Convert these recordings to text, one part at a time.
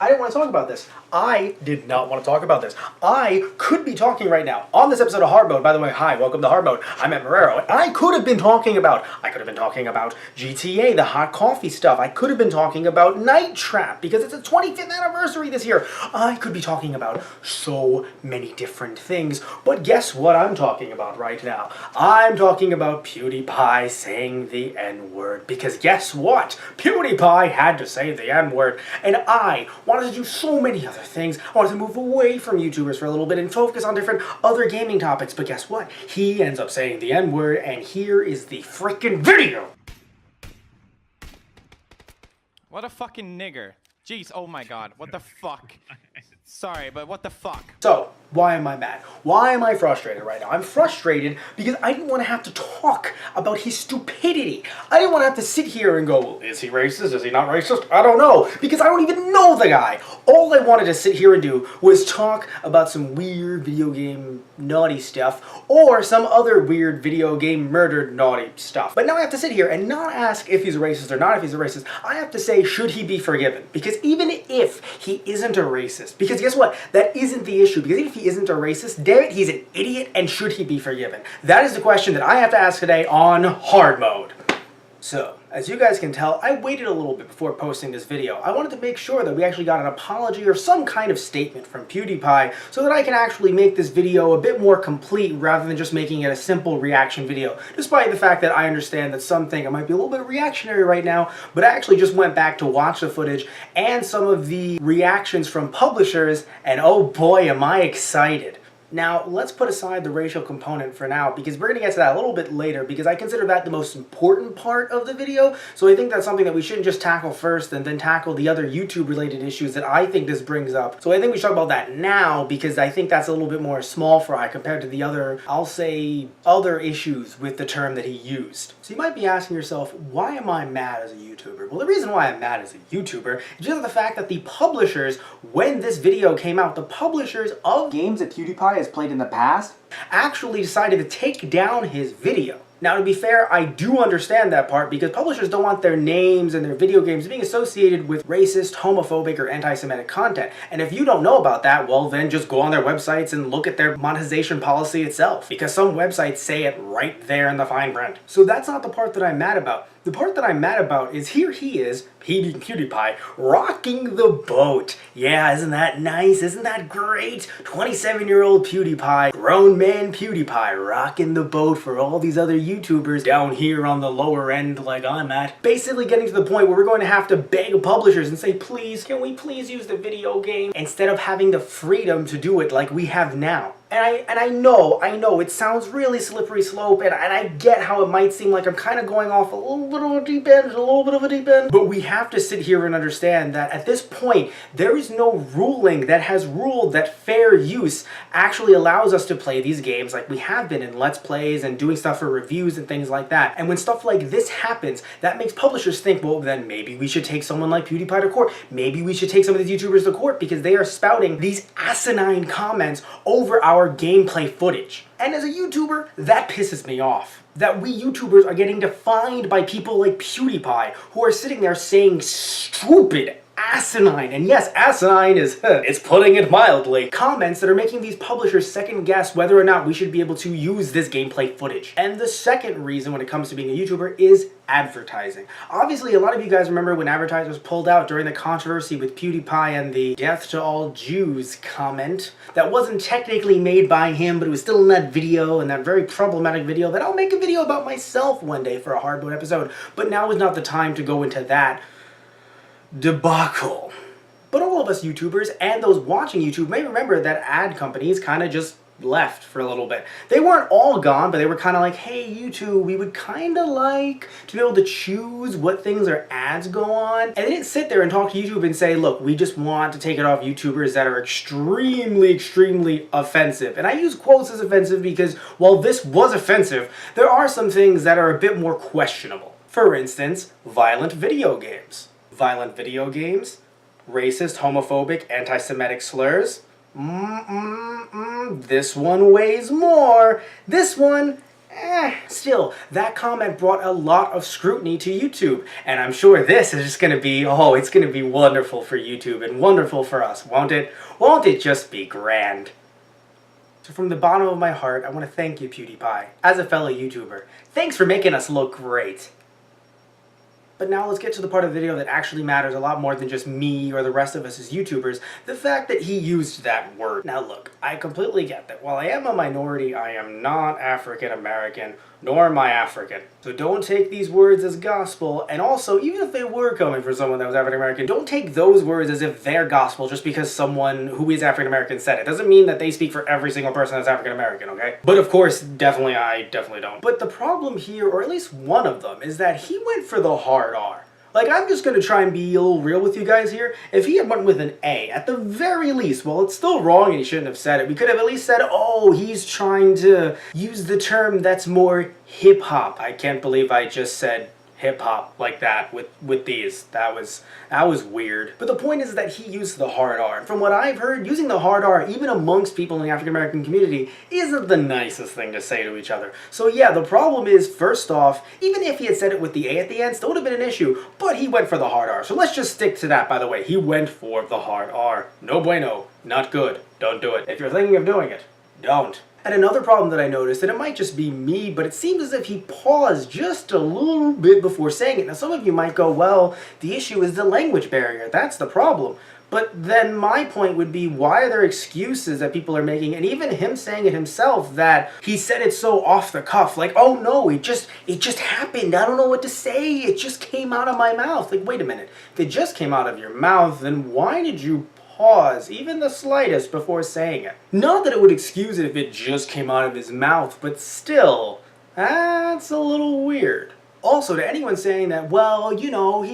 I didn't want to talk about this. I did not want to talk about this. I could be talking right now on this episode of Hard Mode. By the way, hi, welcome to Hard Mode. I'm Ed Marrero, and I could have been talking about GTA, the hot coffee stuff. I could have been talking about Night Trap because it's its 25th anniversary this year. I could be talking about so many different things, but guess what I'm talking about right now? I'm talking about Pewdiepie saying the N-word, because guess what? Pewdiepie had to say the N-word, and I wanted to do so many other things. I wanted to move away from YouTubers for a little bit and focus on different other gaming topics, but guess what? He ends up saying the N-word, and here is the freaking video! What a fucking nigger. Jeez, oh my god, what the fuck? Sorry, but what the fuck? So, why am I mad? Why am I frustrated right now? I'm frustrated because I didn't want to have to talk about his stupidity. I didn't want to have to sit here and go, well, is he racist? Is he not racist? I don't know, because I don't even know the guy. All I wanted to sit here and do was talk about some weird video game naughty stuff or some other weird video game murdered naughty stuff. But now I have to sit here and not ask if he's a racist or not if he's a racist. I have to say, should he be forgiven? Because even if he isn't a racist, because guess what? That isn't the issue. Because even if he isn't a racist, damn it, he's an idiot, and should he be forgiven? That is the question that I have to ask today on Hard Mode. So, as you guys can tell, I waited a little bit before posting this video. I wanted to make sure that we actually got an apology or some kind of statement from PewDiePie so that I can actually make this video a bit more complete rather than just making it a simple reaction video. Despite the fact that I understand that some think I might be a little bit reactionary right now, but I actually just went back to watch the footage and some of the reactions from publishers, and oh boy am I excited. Now, let's put aside the racial component for now, because we're going to get to that a little bit later, because I consider that the most important part of the video, so I think that's something that we shouldn't just tackle first and then tackle the other YouTube-related issues that I think this brings up. So I think we should talk about that now, because I think that's a little bit more small fry compared to the other, I'll say, other issues with the term that he used. So you might be asking yourself, why am I mad as a YouTuber? Well, the reason why I'm mad as a YouTuber is just the fact that the publishers, when this video came out, the publishers of games that PewDiePie has played in the past actually decided to take down his video. Now, to be fair, I do understand that part because publishers don't want their names and their video games being associated with racist, homophobic, or anti-Semitic content. And if you don't know about that, well, then just go on their websites and look at their monetization policy itself, because some websites say it right there in the fine print. So that's not the part that I'm mad about. The part that I'm mad about is here he is, he being PewDiePie, rocking the boat. Yeah, isn't that nice? Isn't that great? 27-year-old PewDiePie, grown man PewDiePie, rocking the boat for all these other YouTubers down here on the lower end like I'm at. Basically getting to the point where we're going to have to beg publishers and say, please, can we please use the video game instead of having the freedom to do it like we have now. And I know, it sounds really slippery slope, and I get how it might seem like I'm kind of going off a little bit of a deep end, but we have to sit here and understand that at this point, there is no ruling that has ruled that fair use actually allows us to play these games like we have been in Let's Plays and doing stuff for reviews and things like that. And when stuff like this happens, that makes publishers think, well, then maybe we should take someone like PewDiePie to court. Maybe we should take some of these YouTubers to court because they are spouting these asinine comments over our gameplay footage. And as a YouTuber, that pisses me off. That we YouTubers are getting defined by people like PewDiePie who are sitting there saying stupid, asinine, and yes, asinine is, it's putting it mildly, comments that are making these publishers second guess whether or not we should be able to use this gameplay footage. And the second reason when it comes to being a YouTuber is advertising. Obviously, a lot of you guys remember when advertisers pulled out during the controversy with PewDiePie and the death to all Jews comment that wasn't technically made by him, but it was still in that video, and that very problematic video that I'll make a video about myself one day for a Hard Mode episode, but now is not the time to go into that debacle. But all of us YouTubers and those watching YouTube may remember that ad companies kind of just left for a little bit. They weren't all gone, but they were kind of like, hey YouTube, we would kind of like to be able to choose what things our ads go on. And they didn't sit there and talk to YouTube and say, look, we just want to take it off YouTubers that are extremely offensive. And I use quotes as offensive because while this was offensive, there are some things that are a bit more questionable. For instance, violent video games. Violent video games, racist, homophobic, anti-Semitic slurs. This one weighs more. This one Still, that comment brought a lot of scrutiny to YouTube, and I'm sure this is just gonna be, oh, it's gonna be wonderful for YouTube and wonderful for us, won't it? Won't it just be grand? So from the bottom of my heart, I want to thank you, Pewdiepie, as a fellow YouTuber. Thanks for making us look great. But now let's get to the part of the video that actually matters a lot more than just me or the rest of us as YouTubers, the fact that he used that word. Now look, I completely get that while I am a minority, I am not African American, nor am I African. So don't take these words as gospel, and also, even if they were coming from someone that was African American, don't take those words as if they're gospel just because someone who is African American said it. Doesn't mean that they speak for every single person that's African American, okay? But of course, I definitely don't. But the problem here, or at least one of them, is that he went for the hard R. Like, I'm just gonna try and be a little real with you guys here. If he had went with an A, at the very least, well, it's still wrong and he shouldn't have said it, we could have at least said, oh, he's trying to use the term that's more hip-hop. I can't believe I just said hip-hop like that with these. That was weird. But the point is that he used the hard R. And from what I've heard, using the hard R, even amongst people in the African American community, isn't the nicest thing to say to each other. So yeah, the problem is, first off, even if he had said it with the A at the end, still would have been an issue, but he went for the hard R. So let's just stick to that, by the way. He went for the hard R. No bueno. Not good. Don't do it. If you're thinking of doing it, don't. And another problem that I noticed, and it might just be me, but it seems as if he paused just a little bit before saying it. Now some of you might go, well, the issue is the language barrier. That's the problem. But then my point would be, why are there excuses that people are making, and even him saying it himself, that he said it so off the cuff, like, oh no, it just happened, I don't know what to say, it just came out of my mouth. Like, wait a minute, if it just came out of your mouth, then why did you pause, even the slightest, before saying it? Not that it would excuse it if it just came out of his mouth, but still, that's a little weird. Also, to anyone saying that, well, you know,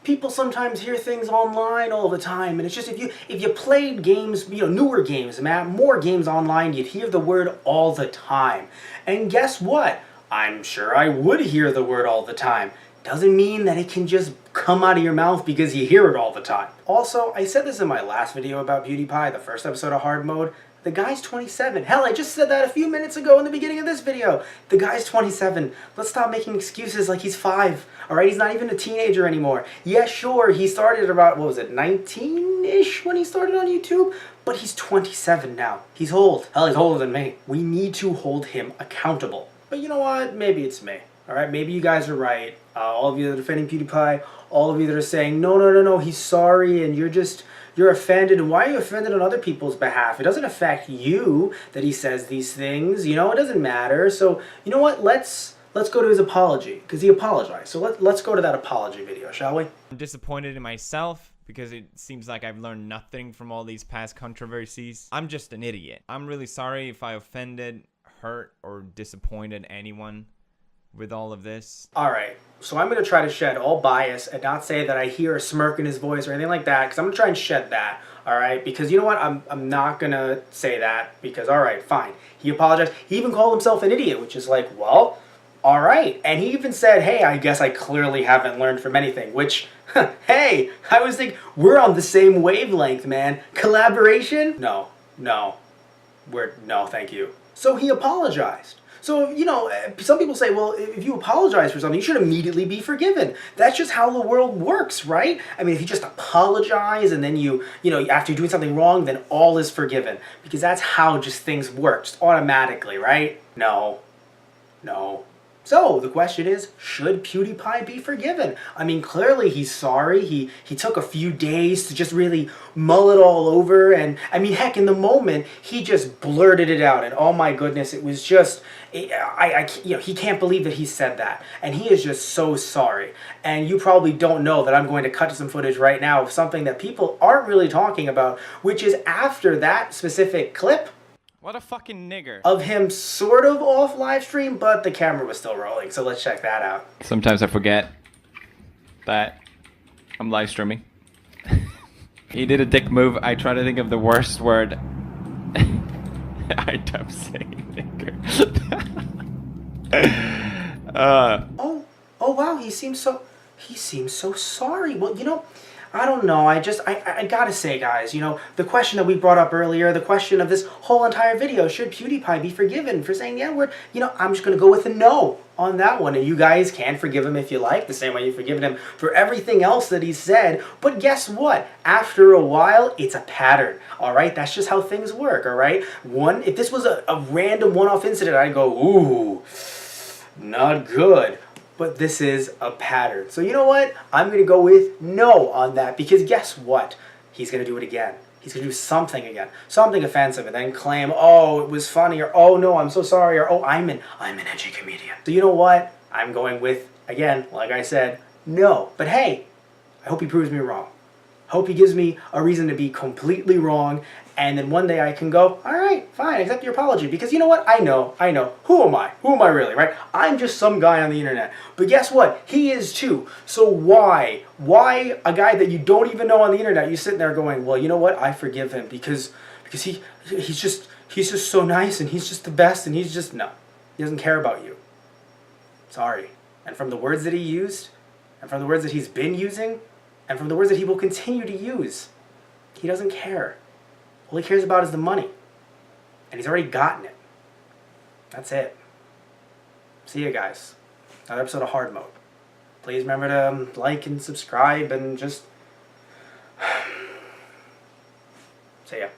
people sometimes hear things online all the time, and it's just, if you played games, you know, newer games, more games online, you'd hear the word all the time. And guess what? I'm sure I would hear the word all the time. Doesn't mean that it can just come out of your mouth because you hear it all the time. Also, I said this in my last video about Pewdiepie, the first episode of Hard Mode. The guy's 27. Hell, I just said that a few minutes ago in the beginning of this video. The guy's 27. Let's stop making excuses like he's 5. Alright, he's not even a teenager anymore. Yeah, sure, he started about, what was it, 19-ish when he started on YouTube? But he's 27 now. He's old. Hell, he's older than me. We need to hold him accountable. But you know what? Maybe it's me. Alright, maybe you guys are right. All of you that are defending PewDiePie, all of you that are saying, no, he's sorry, and you're offended. And why are you offended on other people's behalf? It doesn't affect you that he says these things, you know, it doesn't matter. So, you know what, let's go to his apology, because he apologized. So let's go to that apology video, shall we? I'm disappointed in myself because it seems like I've learned nothing from all these past controversies. I'm just an idiot. I'm really sorry if I offended, hurt, or disappointed anyone with all of this. Alright, so I'm going to try to shed all bias and not say that I hear a smirk in his voice or anything like that, because I'm going to try and shed that, alright? Because you know what, I'm not going to say that, because alright, fine. He apologized. He even called himself an idiot, which is like, well, alright. And he even said, hey, I guess I clearly haven't learned from anything, which, hey, I was thinking, we're on the same wavelength, man. Collaboration? No, thank you. So he apologized. So, you know, some people say, well, if you apologize for something, you should immediately be forgiven. That's just how the world works, right? I mean, if you just apologize and then you know, after you're doing something wrong, then all is forgiven. Because that's how just things work, just automatically, right? No. So, the question is, should PewDiePie be forgiven? I mean, clearly he's sorry. He took a few days to just really mull it all over. And, I mean, heck, in the moment, he just blurted it out. And, oh my goodness, it was just, you know, he can't believe that he said that. And he is just so sorry. And you probably don't know that I'm going to cut to some footage right now of something that people aren't really talking about, which is after that specific clip. What a fucking nigger. Of him sort of off live stream, but the camera was still rolling, so let's check that out. Sometimes I forget that I'm live streaming. He did a dick move. I try to think of the worst word. I don't say nigger. Oh wow, he seems so sorry. Well, you know, I don't know. I gotta say, guys, you know, the question that we brought up earlier, the question of this whole entire video, should PewDiePie be forgiven for saying the N-word? You know, I'm just gonna go with a no on that one. And you guys can forgive him if you like, the same way you've forgiven him for everything else that he said. But guess what? After a while, it's a pattern. All right? That's just how things work, all right? If this was a random one-off incident, I'd go, ooh, not good. But this is a pattern. So you know what? I'm going to go with no on that, because guess what? He's going to do it again. He's going to do something again. Something offensive, and then claim, oh, it was funny, or oh, no, I'm so sorry, or oh, I'm an edgy comedian. So you know what? I'm going with, again, like I said, no. But hey, I hope he proves me wrong. Hope he gives me a reason to be completely wrong, and then one day I can go, all right, fine, accept your apology. Because you know what? I know. Who am I? Who am I really, right? I'm just some guy on the internet. But guess what? He is too. So why? Why a guy that you don't even know on the internet, you sitting there going, well, you know what? I forgive him because he's just so nice, and he's just the best, and he's just, no. He doesn't care about you. Sorry. And from the words that he used, and from the words that he's been using, and from the words that he will continue to use, he doesn't care. All he cares about is the money. And he's already gotten it. That's it. See you guys. Another episode of Hard Mode. Please remember to like and subscribe and just... see ya.